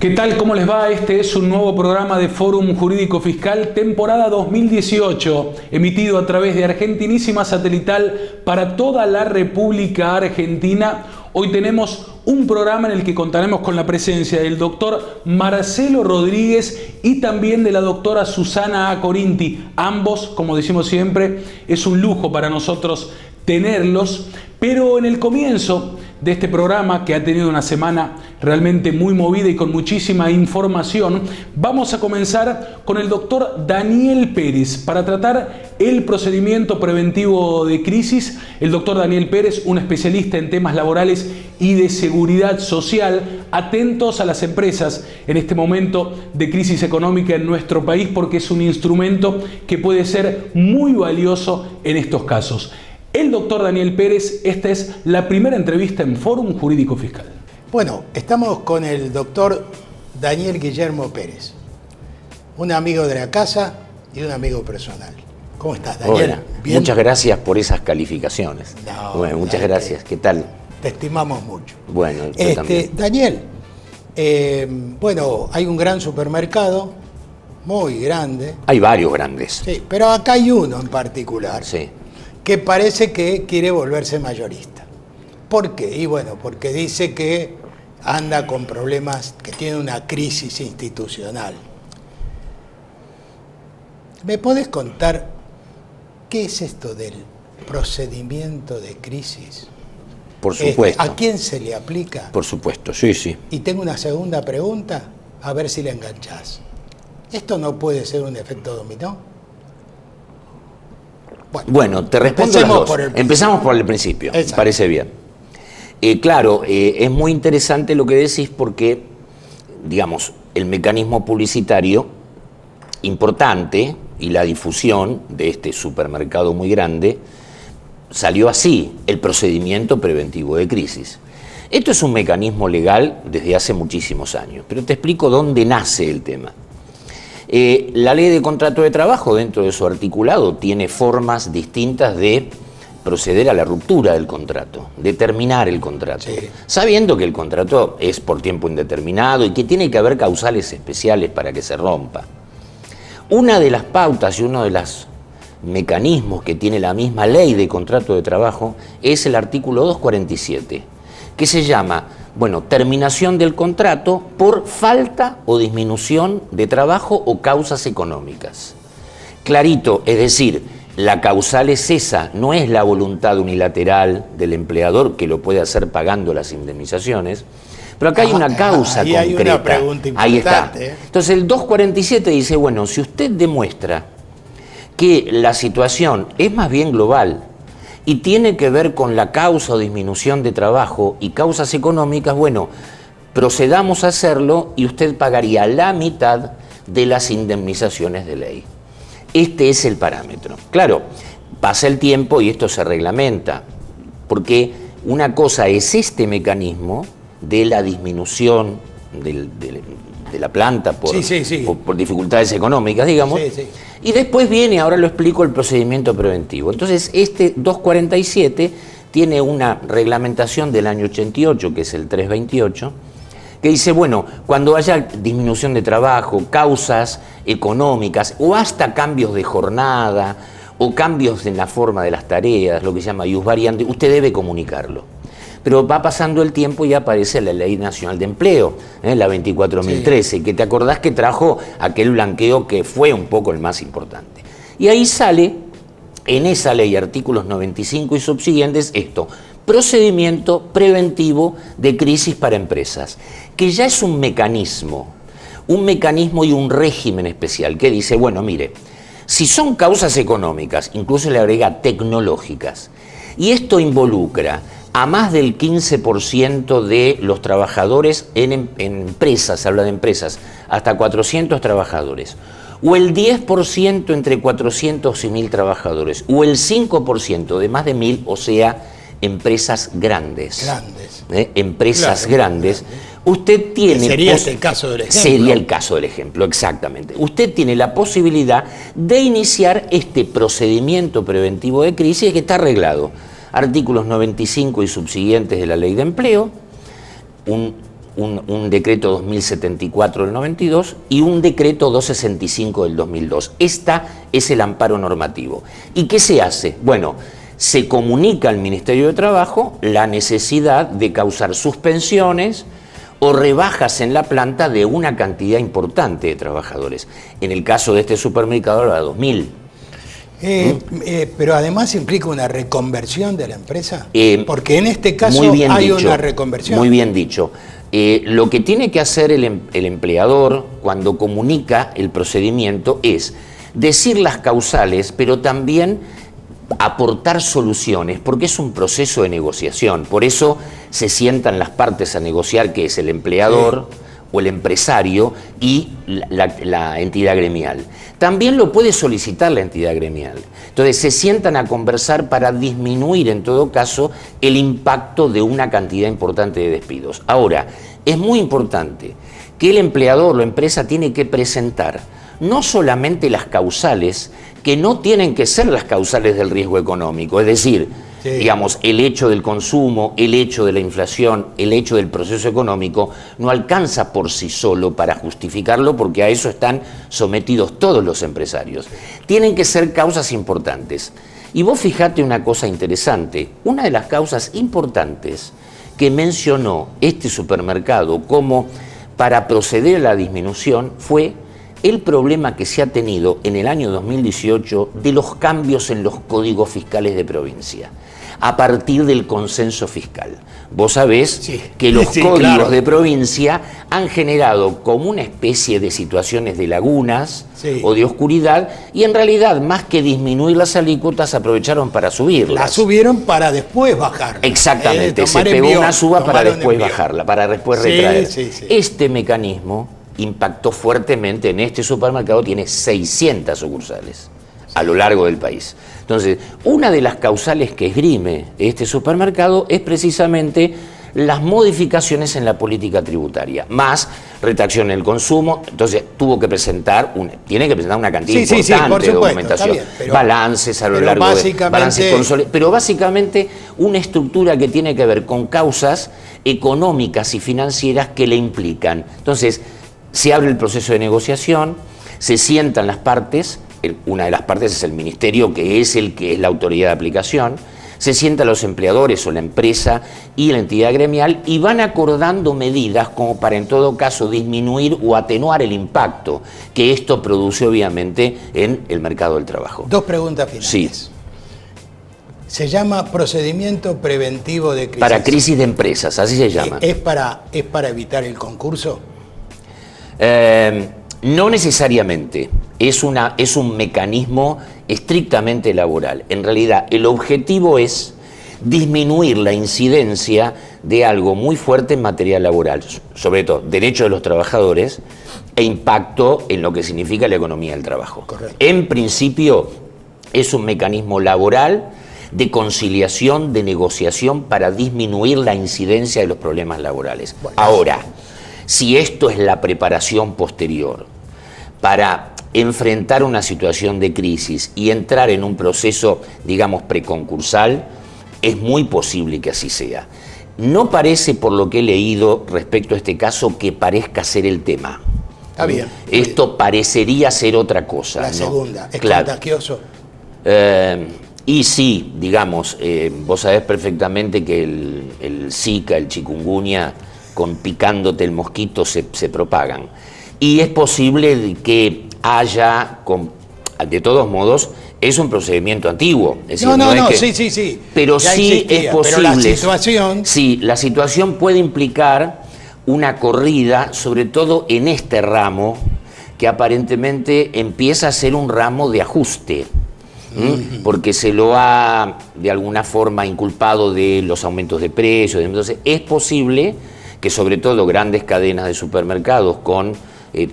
¿Qué tal? ¿Cómo les va? Este es un nuevo programa de Fórum Jurídico Fiscal, temporada 2018, emitido a través de Argentinísima Satelital para toda la República Argentina. Hoy tenemos un programa en el que contaremos con la presencia del doctor Marcelo Rodríguez y también de la doctora Susana Corinti. Ambos, como decimos siempre, es un lujo para nosotros tenerlos, pero en el comienzo de este programa, que ha tenido una semana realmente muy movida y con muchísima información, vamos a comenzar con el doctor Daniel Pérez para tratar el procedimiento preventivo de crisis. El doctor Daniel Pérez, un especialista en temas laborales y de seguridad social, atentos a las empresas en este momento de crisis económica en nuestro país, porque es un instrumento que puede ser muy valioso en estos casos. El doctor Daniel Pérez, esta es la primera entrevista en Fórum Jurídico Fiscal. Bueno, estamos con el doctor Daniel Guillermo Pérez, un amigo de la casa y un amigo personal. ¿Cómo estás, Daniel? Hola. ¿Bien? Muchas gracias por esas calificaciones. No, bueno, muchas gracias. ¿Qué tal? Te estimamos mucho. Bueno, yo también. Daniel, bueno, hay un gran supermercado, muy grande. Hay varios grandes. Sí, pero acá hay uno en particular. Sí. Que parece que quiere volverse mayorista. ¿Por qué? Y bueno, porque dice que anda con problemas, que tiene una crisis institucional. ¿Me podés contar qué es esto del procedimiento de crisis? Por supuesto. ¿A quién se le aplica? Por supuesto, sí, sí. Y tengo una segunda pregunta, a ver si la enganchás. ¿Esto no puede ser un efecto dominó? Bueno, te respondo las dos. Empezamos por el principio, me parece bien. Claro, es muy interesante lo que decís porque, digamos, el mecanismo publicitario importante y la difusión de este supermercado muy grande salió así, el procedimiento preventivo de crisis. Esto es un mecanismo legal desde hace muchísimos años, pero te explico dónde nace el tema. La ley de contrato de trabajo, dentro de su articulado, tiene formas distintas de proceder a la ruptura del contrato, de terminar el contrato, sí, sabiendo que el contrato es por tiempo indeterminado y que tiene que haber causales especiales para que se rompa. Una de las pautas y uno de los mecanismos que tiene la misma ley de contrato de trabajo es el artículo 247, que se llama, bueno, terminación del contrato por falta o disminución de trabajo o causas económicas. Clarito, es decir, la causal es esa, no es la voluntad unilateral del empleador, que lo puede hacer pagando las indemnizaciones, pero acá hay una causa concreta. Hay una pregunta importante. Ahí está. Entonces el 247 dice, bueno, si usted demuestra que la situación es más bien global, y tiene que ver con la causa o disminución de trabajo y causas económicas, bueno, procedamos a hacerlo y usted pagaría la mitad de las indemnizaciones de ley. Este es el parámetro. Claro, pasa el tiempo y esto se reglamenta, porque una cosa es este mecanismo de la disminución de la planta por dificultades económicas, digamos, y después viene, ahora lo explico, el procedimiento preventivo. Entonces, este 247 tiene una reglamentación del año 88, que es el 328, que dice, bueno, cuando haya disminución de trabajo, causas económicas, o hasta cambios de jornada, o cambios en la forma de las tareas, lo que se llama ius variandi, usted debe comunicarlo. Pero va pasando el tiempo y aparece la Ley Nacional de Empleo, la 24.013, sí, que te acordás que trajo aquel blanqueo que fue un poco el más importante. Y ahí sale, en esa ley, artículos 95 y subsiguientes, esto, procedimiento preventivo de crisis para empresas, que ya es un mecanismo y un régimen especial, que dice, bueno, mire, si son causas económicas, incluso le agrega tecnológicas, y esto involucra a más del 15% de los trabajadores en empresas, se habla de empresas, hasta 400 trabajadores, o el 10% entre 400 y 1.000 trabajadores, o el 5% de más de 1.000, o sea, empresas grandes. Empresas grandes. Usted tiene... Sería el caso del ejemplo. Sería el caso del ejemplo, exactamente. Usted tiene la posibilidad de iniciar este procedimiento preventivo de crisis que está arreglado. Artículos 95 y subsiguientes de la Ley de Empleo, un decreto 2074 del 92 y un decreto 265 del 2002. Esta es el amparo normativo. ¿Y qué se hace? Bueno, se comunica al Ministerio de Trabajo la necesidad de causar suspensiones o rebajas en la planta de una cantidad importante de trabajadores. En el caso de este supermercado era 2.000. Pero además implica una reconversión de la empresa, porque en este caso hay una reconversión. Muy bien dicho. Lo que tiene que hacer el empleador cuando comunica el procedimiento es decir las causales, pero también aportar soluciones, porque es un proceso de negociación. Por eso se sientan las partes a negociar, que es el empleador o el empresario y la entidad gremial. También lo puede solicitar la entidad gremial. Entonces se sientan a conversar para disminuir en todo caso el impacto de una cantidad importante de despidos. Ahora, es muy importante que el empleador o la empresa tiene que presentar no solamente las causales, que no tienen que ser las causales del riesgo económico, es decir, digamos, el hecho del consumo, el hecho de la inflación, el hecho del proceso económico, no alcanza por sí solo para justificarlo, porque a eso están sometidos todos los empresarios. Tienen que ser causas importantes. Y vos fijate una cosa interesante, una de las causas importantes que mencionó este supermercado como para proceder a la disminución fue el problema que se ha tenido en el año 2018 de los cambios en los códigos fiscales de provincia, a partir del consenso fiscal. Vos sabés que los códigos de provincia han generado como una especie de situaciones de lagunas o de oscuridad, y en realidad, más que disminuir las alícuotas, aprovecharon para subirlas. Las subieron para después bajarlas. Exactamente, se pegó una suba para después bajarla, para después retraer. Este mecanismo impactó fuertemente en este supermercado, tiene 600 sucursales a lo largo del país. Entonces, una de las causales que esgrime este supermercado es precisamente las modificaciones en la política tributaria, más retracción en el consumo. Entonces tiene que presentar una cantidad importante de documentación, balances a lo largo de balances consolidados, pero básicamente una estructura que tiene que ver con causas económicas y financieras que le implican. Entonces, se abre el proceso de negociación, se sientan las partes, una de las partes es el ministerio, que es la autoridad de aplicación, se sientan los empleadores o la empresa y la entidad gremial y van acordando medidas como para en todo caso disminuir o atenuar el impacto que esto produce obviamente en el mercado del trabajo. Dos preguntas finales. Sí. Se llama procedimiento preventivo de crisis. Para crisis de empresas, así se llama. ¿Es para evitar el concurso? No necesariamente, es un mecanismo estrictamente laboral. En realidad, el objetivo es disminuir la incidencia de algo muy fuerte en materia laboral, sobre todo derechos de los trabajadores e impacto en lo que significa la economía del trabajo. Correcto. En principio, es un mecanismo laboral de conciliación, de negociación para disminuir la incidencia de los problemas laborales. Bueno, ahora, si esto es la preparación posterior para enfrentar una situación de crisis y entrar en un proceso, digamos, preconcursal, es muy posible que así sea. No parece, por lo que he leído respecto a este caso, que parezca ser el tema. Está bien. Esto parecería ser otra cosa. La segunda, ¿es contagioso? Y sí, digamos, vos sabés perfectamente que el Zika, el chikungunya, con picándote el mosquito se propagan. Y es posible que haya, de todos modos, es un procedimiento antiguo. Es decir, sí. Pero ya sí existía, es posible. Pero la situación... Sí, la situación puede implicar una corrida, sobre todo en este ramo, que aparentemente empieza a ser un ramo de ajuste. Porque se lo ha de alguna forma inculpado de los aumentos de precios. Entonces es posible que sobre todo grandes cadenas de supermercados con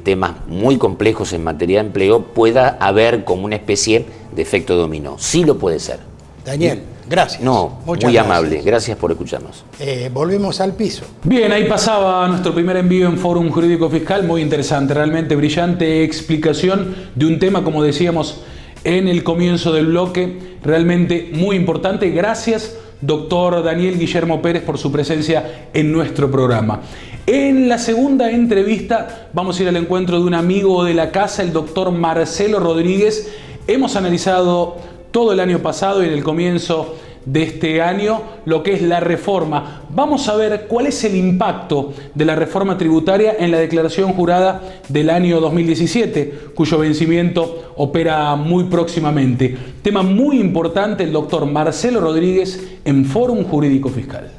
temas muy complejos en materia de empleo pueda haber como una especie de efecto dominó. Sí lo puede ser. Daniel, gracias. No, muy amable. Gracias por escucharnos. Volvemos al piso. Bien, ahí pasaba nuestro primer envío en Fórum Jurídico Fiscal. Muy interesante, realmente brillante explicación de un tema, como decíamos en el comienzo del bloque, realmente muy importante. Gracias doctor Daniel Guillermo Pérez, por su presencia en nuestro programa. En la segunda entrevista vamos a ir al encuentro de un amigo de la casa, el doctor Marcelo Rodríguez. Hemos analizado todo el año pasado y en el comienzo de este año lo que es la reforma. Vamos a ver cuál es el impacto de la reforma tributaria en la declaración jurada del año 2017, cuyo vencimiento opera muy próximamente. Tema muy importante, el doctor Marcelo Rodríguez en Fórum Jurídico Fiscal.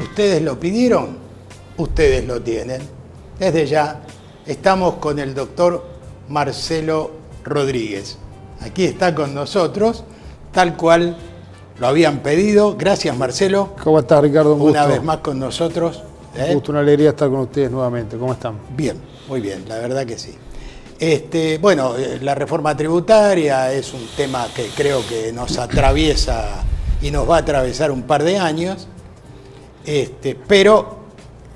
Ustedes lo pidieron, ustedes lo tienen. Desde ya estamos con el doctor Marcelo Rodríguez. Aquí está con nosotros, tal cual lo habían pedido. Gracias, Marcelo. ¿Cómo estás, Ricardo? Un gusto. Una vez más con nosotros. Un gusto, una alegría estar con ustedes nuevamente. ¿Cómo están? Bien, muy bien, la verdad que sí. Bueno, la reforma tributaria es un tema que creo que nos atraviesa y nos va a atravesar un par de años, pero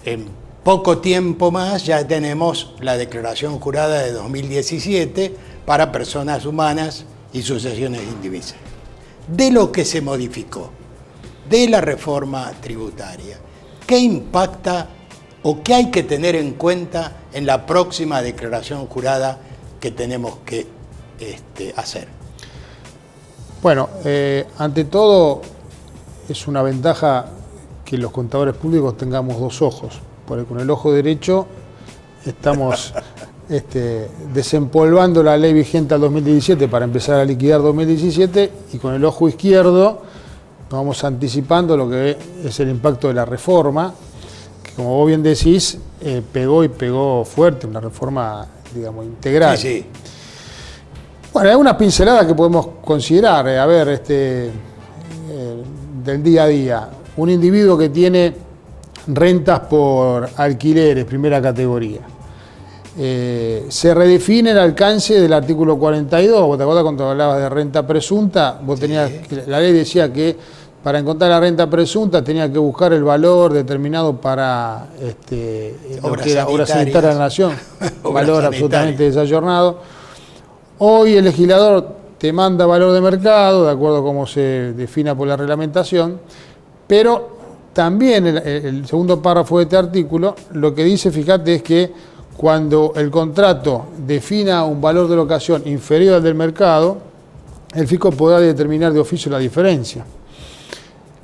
en poco tiempo más ya tenemos la declaración jurada de 2017 para personas humanas y sucesiones indivisas. De lo que se modificó, de la reforma tributaria, ¿qué impacta o qué hay que tener en cuenta en la próxima declaración jurada que tenemos que hacer? Bueno, ante todo es una ventaja que los contadores públicos tengamos dos ojos, porque con el ojo derecho estamos desempolvando la ley vigente al 2017 para empezar a liquidar 2017, y con el ojo izquierdo nos vamos anticipando lo que es el impacto de la reforma, que como vos bien decís, pegó y pegó fuerte, una reforma, digamos, integral. Sí, sí. Bueno, hay unas pinceladas que podemos considerar, del día a día. Un individuo que tiene rentas por alquileres, primera categoría. Se redefine el alcance del artículo 42. ¿Vos te acordás cuando hablabas de renta presunta? Vos tenías, la ley decía que para encontrar la renta presunta tenía que buscar el valor determinado para obra sanitaria de la nación, valor absolutamente desayornado. Hoy el legislador te manda valor de mercado, de acuerdo a cómo se defina por la reglamentación, pero también el segundo párrafo de este artículo lo que dice, fíjate, es que cuando el contrato defina un valor de locación inferior al del mercado, el fisco podrá determinar de oficio la diferencia.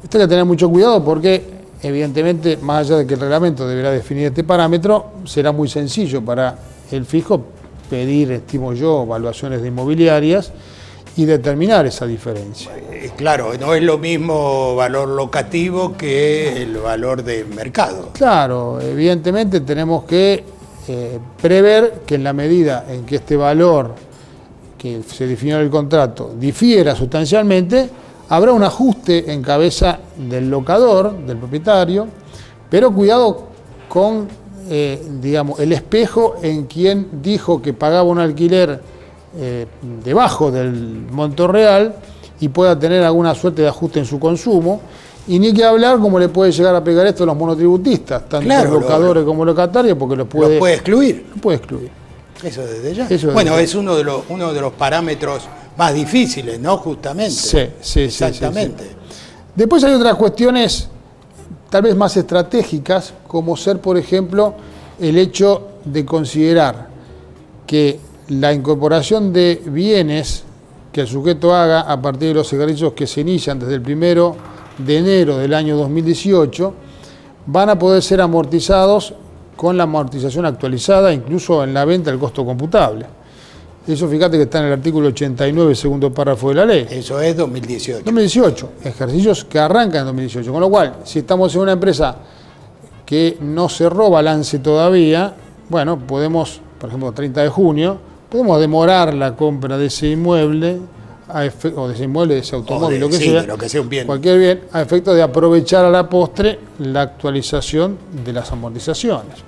Esto hay que tener mucho cuidado porque, evidentemente, más allá de que el reglamento deberá definir este parámetro, será muy sencillo para el fisco pedir, estimo yo, evaluaciones de inmobiliarias y determinar esa diferencia. Claro, no es lo mismo valor locativo que el valor de mercado. Claro, evidentemente tenemos que prever que en la medida en que este valor que se definió en el contrato difiera sustancialmente, habrá un ajuste en cabeza del locador, del propietario, pero cuidado con digamos, el espejo en quien dijo que pagaba un alquiler debajo del monto real y pueda tener alguna suerte de ajuste en su consumo, y ni que hablar cómo le puede llegar a pegar esto a los monotributistas, tanto los locadores como locatarios, porque lo puede excluir. Lo puede excluir. Eso desde ya. Es uno de los parámetros más difíciles, ¿no? Justamente. Sí. Exactamente. Sí. Después hay otras cuestiones tal vez más estratégicas, como ser, por ejemplo, el hecho de considerar que la incorporación de bienes que el sujeto haga a partir de los ejercicios que se inician desde el 1 de enero del año 2018 van a poder ser amortizados con la amortización actualizada, incluso en la venta del costo computable. Eso, fíjate que está en el artículo 89, segundo párrafo de la ley. Eso es 2018. 2018, ejercicios que arrancan en 2018. Con lo cual, si estamos en una empresa que no cerró balance todavía, bueno, podemos, por ejemplo, 30 de junio, podemos demorar la compra de ese inmueble, o de ese inmueble, de ese automóvil, lo que sea un bien. Cualquier bien, a efecto de aprovechar a la postre la actualización de las amortizaciones.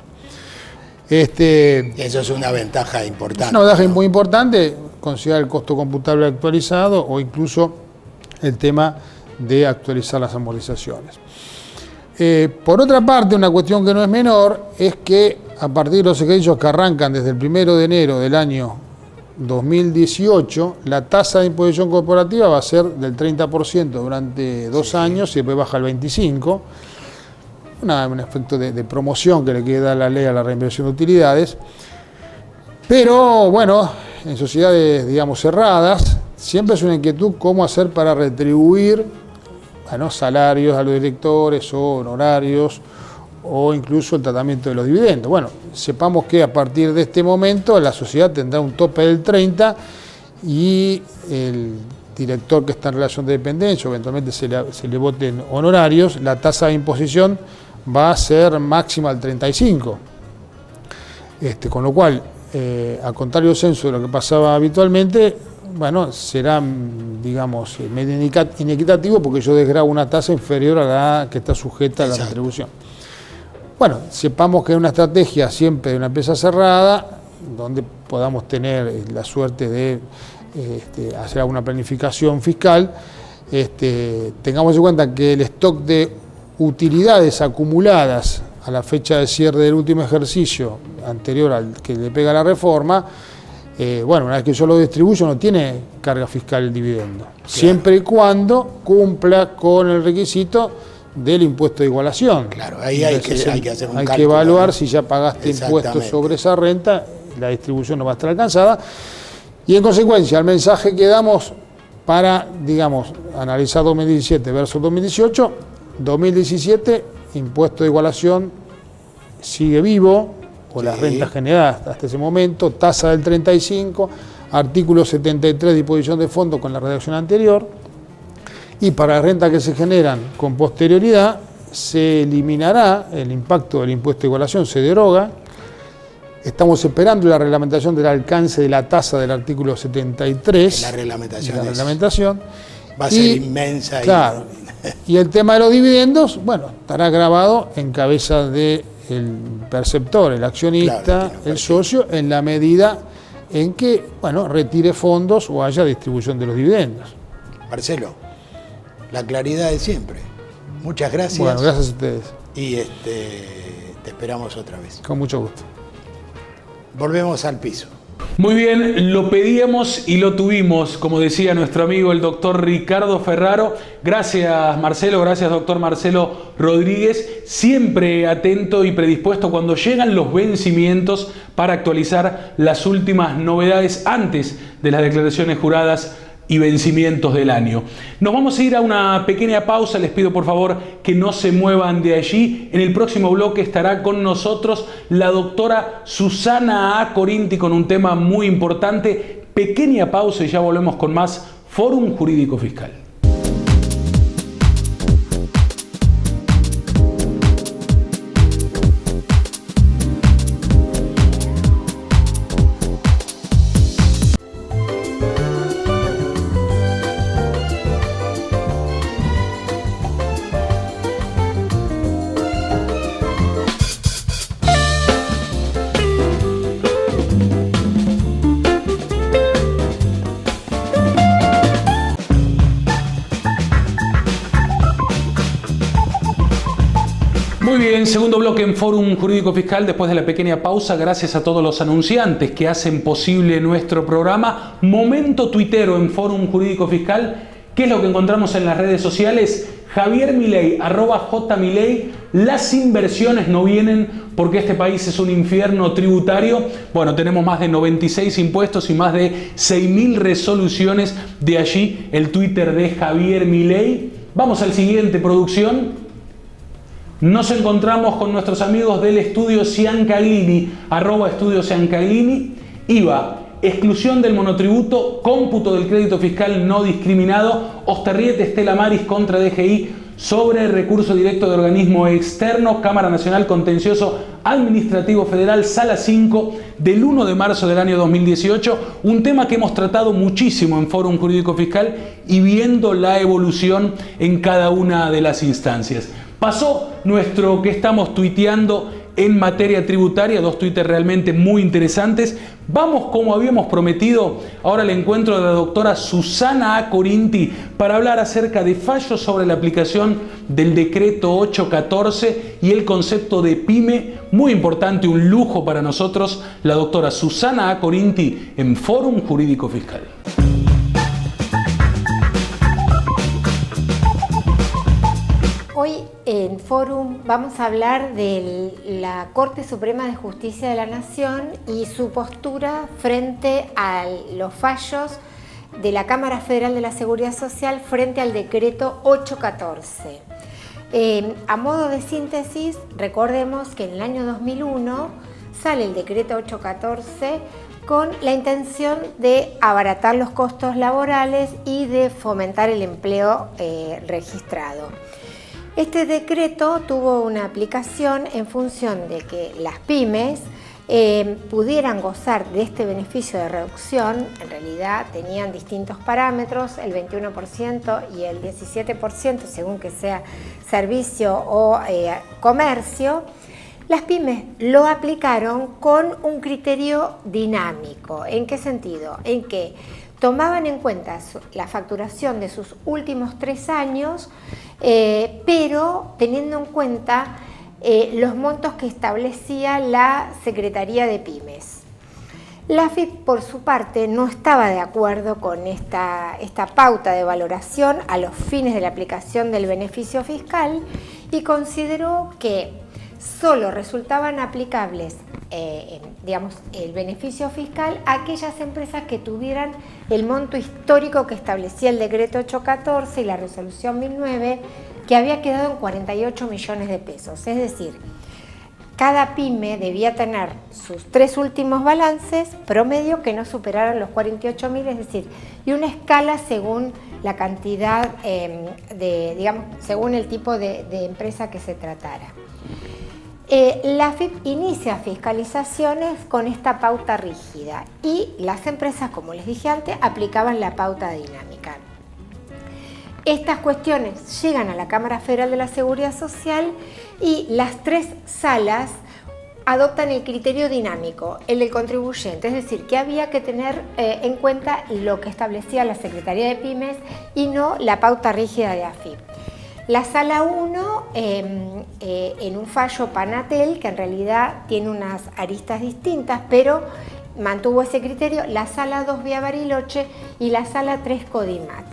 Eso es una ventaja importante. Es una ventaja muy importante, considerar el costo computable actualizado o incluso el tema de actualizar las amortizaciones. Por otra parte, una cuestión que no es menor es que a partir de los ejercicios que arrancan desde el 1 de enero del año 2018, la tasa de imposición corporativa va a ser del 30% durante 2 años y después baja al 25%. Un efecto de promoción que le queda a la ley a la reinversión de utilidades. Pero bueno, en sociedades, digamos, cerradas, siempre es una inquietud cómo hacer para retribuir salarios a los directores o honorarios o incluso el tratamiento de los dividendos. Bueno, sepamos que a partir de este momento la sociedad tendrá un tope del 30% y el director que está en relación de dependencia, o eventualmente se le voten honorarios, la tasa de imposición va a ser máxima al 35%. Con lo cual, a contrario censo de lo que pasaba habitualmente, será, digamos, medio inequitativo porque yo desgravo una tasa inferior a la que está sujeta a la retribución. Bueno, sepamos que es una estrategia siempre de una empresa cerrada, donde podamos tener la suerte de hacer alguna planificación fiscal. Tengamos en cuenta que el stock de utilidades acumuladas a la fecha de cierre del último ejercicio anterior al que le pega la reforma, una vez que yo lo distribuyo no tiene carga fiscal el dividendo, siempre y cuando cumpla con el requisito del impuesto de igualación. Claro, ahí hay que hacer un cálculo. Hay que evaluar si ya pagaste impuestos sobre esa renta, la distribución no va a estar alcanzada. Y en consecuencia, el mensaje que damos para, digamos, analizar 2017 versus 2018, 2017, impuesto de igualación sigue vivo, o las rentas generadas hasta ese momento, tasa del 35%, artículo 73 de disposición de fondo con la redacción anterior, y para las rentas que se generan con posterioridad se eliminará el impacto del impuesto de igualación, se deroga. Estamos esperando la reglamentación del alcance de la tasa del artículo 73. La reglamentación va a ser inmensa. Claro. Y el tema de los dividendos, estará grabado en cabeza del perceptor, el accionista, el socio, en la medida en que, retire fondos o haya distribución de los dividendos. Marcelo, la claridad de siempre. Muchas gracias. Bueno, gracias a ustedes. Y te esperamos otra vez. Con mucho gusto. Volvemos al piso. Muy bien, lo pedíamos y lo tuvimos, como decía nuestro amigo el doctor Ricardo Ferraro. Gracias Marcelo, gracias doctor Marcelo Rodríguez, siempre atento y predispuesto cuando llegan los vencimientos para actualizar las últimas novedades antes de las declaraciones juradas y vencimientos del año. Nos vamos a ir a una pequeña pausa, les pido por favor que no se muevan de allí. En el próximo bloque estará con nosotros la doctora Susana A. Corinti con un tema muy importante. Pequeña pausa y ya volvemos con más Fórum Jurídico Fiscal. Muy bien, segundo bloque en Fórum Jurídico Fiscal después de la pequeña pausa. Gracias a todos los anunciantes que hacen posible nuestro programa. Momento tuitero en Fórum Jurídico Fiscal. ¿Qué es lo que encontramos en las redes sociales? Javier Milei, @jmilei. Las inversiones no vienen porque este país es un infierno tributario. Bueno, tenemos más de 96 impuestos y más de 6.000 resoluciones. De allí el Twitter de Javier Milei. Vamos al siguiente, producción. Nos encontramos con nuestros amigos del Estudio Ciancaglini, @Estudio Ciancaglini. IVA, exclusión del monotributo, cómputo del crédito fiscal no discriminado. Osterriet, Estela Maris contra DGI sobre recurso directo de organismo externo. Cámara Nacional Contencioso Administrativo Federal, Sala 5, del 1 de marzo del año 2018. Un tema que hemos tratado muchísimo en Fórum Jurídico Fiscal y viendo la evolución en cada una de las instancias. Pasó nuestro que estamos tuiteando en materia tributaria, 2 Twitter realmente muy interesantes. Vamos, como habíamos prometido, ahora al encuentro de la doctora Susana Acorinti para hablar acerca de fallos sobre la aplicación del decreto 814 y el concepto de pyme, muy importante, un lujo para nosotros, la doctora Susana Acorinti en Fórum Jurídico Fiscal. Hoy en Fórum vamos a hablar de la Corte Suprema de Justicia de la Nación y su postura frente a los fallos de la Cámara Federal de la Seguridad Social frente al decreto 814. A modo de síntesis, recordemos que en el año 2001 sale el decreto 814 con la intención de abaratar los costos laborales y de fomentar el empleo registrado. Este decreto tuvo una aplicación en función de que las pymes pudieran gozar de este beneficio de reducción. En realidad tenían distintos parámetros, el 21% y el 17% según que sea servicio o comercio. Las pymes lo aplicaron con un criterio dinámico. ¿En qué sentido? En que tomaban en cuenta la facturación de sus últimos 3 años, pero teniendo en cuenta los montos que establecía la Secretaría de Pymes. La AFIP, por su parte, no estaba de acuerdo con esta pauta de valoración a los fines de la aplicación del beneficio fiscal y consideró que solo resultaban aplicables el beneficio fiscal a aquellas empresas que tuvieran el monto histórico que establecía el decreto 814 y la resolución 1009, que había quedado en 48 millones de pesos. Es decir, cada pyme debía tener sus 3 últimos balances promedio que no superaran los 48.000, es decir, y una escala según la cantidad, según el tipo de empresa que se tratara. La AFIP inicia fiscalizaciones con esta pauta rígida y las empresas, como les dije antes, aplicaban la pauta dinámica. Estas cuestiones llegan a la Cámara Federal de la Seguridad Social y las 3 salas adoptan el criterio dinámico, el del contribuyente, es decir, que había que tener en cuenta lo que establecía la Secretaría de Pymes y no la pauta rígida de AFIP. La Sala 1, en un fallo Panatel, que en realidad tiene unas aristas distintas, pero mantuvo ese criterio, la Sala 2 vía Bariloche y la Sala 3 Codimat.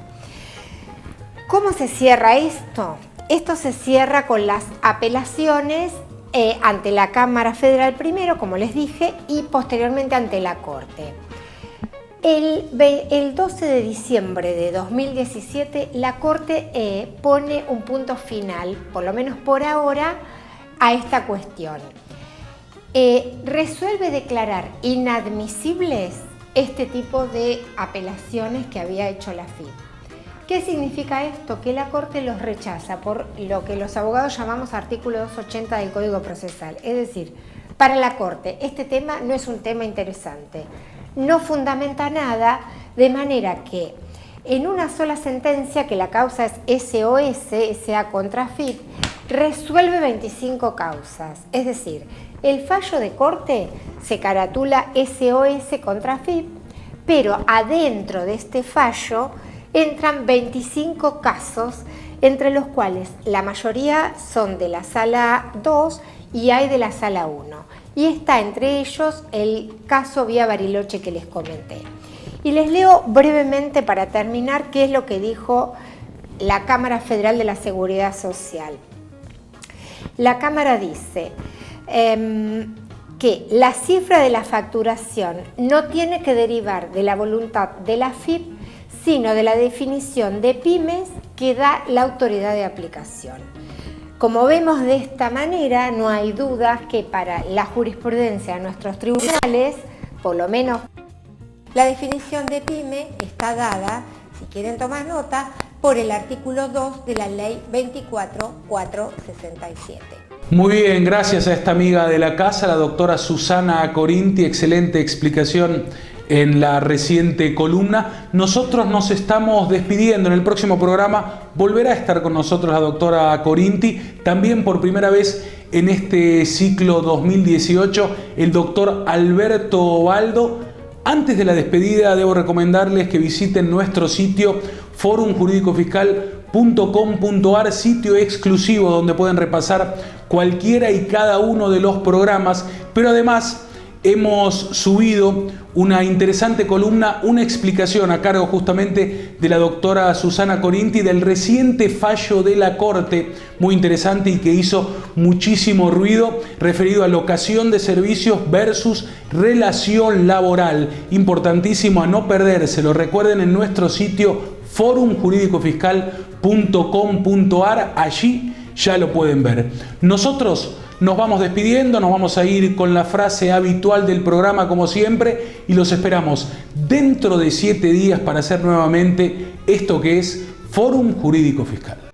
¿Cómo se cierra esto? Esto se cierra con las apelaciones ante la Cámara Federal primero, como les dije, y posteriormente ante la Corte. El 12 de diciembre de 2017 la Corte pone un punto final, por lo menos por ahora, a esta cuestión. Resuelve declarar inadmisibles este tipo de apelaciones que había hecho la AFIP. ¿Qué significa esto? Que la Corte los rechaza por lo que los abogados llamamos artículo 280 del Código Procesal. Es decir, para la Corte este tema no es un tema interesante. No fundamenta nada, de manera que en una sola sentencia, que la causa es SOS, SA contra AFIP, resuelve 25 causas. Es decir, el fallo de Corte se caratula SOS contra AFIP, pero adentro de este fallo entran 25 casos, entre los cuales la mayoría son de la Sala 2 y hay de la Sala 1. Y está entre ellos el caso vía Bariloche que les comenté. Y les leo brevemente para terminar qué es lo que dijo la Cámara Federal de la Seguridad Social. La Cámara dice que la cifra de la facturación no tiene que derivar de la voluntad de la AFIP, sino de la definición de pymes que da la autoridad de aplicación. Como vemos de esta manera, no hay dudas que para la jurisprudencia de nuestros tribunales, por lo menos la definición de pyme está dada, si quieren tomar nota, por el artículo 2 de la Ley 24.467. Muy bien, gracias a esta amiga de la casa, la doctora Susana Acorinti, excelente explicación en la reciente columna. Nosotros nos estamos despidiendo. En el próximo programa volverá a estar con nosotros la doctora Acorinti, también por primera vez en este ciclo 2018, el doctor Alberto Ovaldo. Antes de la despedida, debo recomendarles que visiten nuestro sitio forumjuridicofiscal.com.ar, sitio exclusivo donde pueden repasar cualquiera y cada uno de los programas, pero además hemos subido una interesante columna, una explicación a cargo justamente de la doctora Susana Corinti del reciente fallo de la Corte, muy interesante y que hizo muchísimo ruido, referido a locación de servicios versus relación laboral. Importantísimo a no perdérselo. Recuerden, en nuestro sitio forumjuridicofiscal.com.ar, allí ya lo pueden ver. Nosotros nos vamos despidiendo, nos vamos a ir con la frase habitual del programa como siempre y los esperamos dentro de 7 días para hacer nuevamente esto que es Fórum Jurídico Fiscal.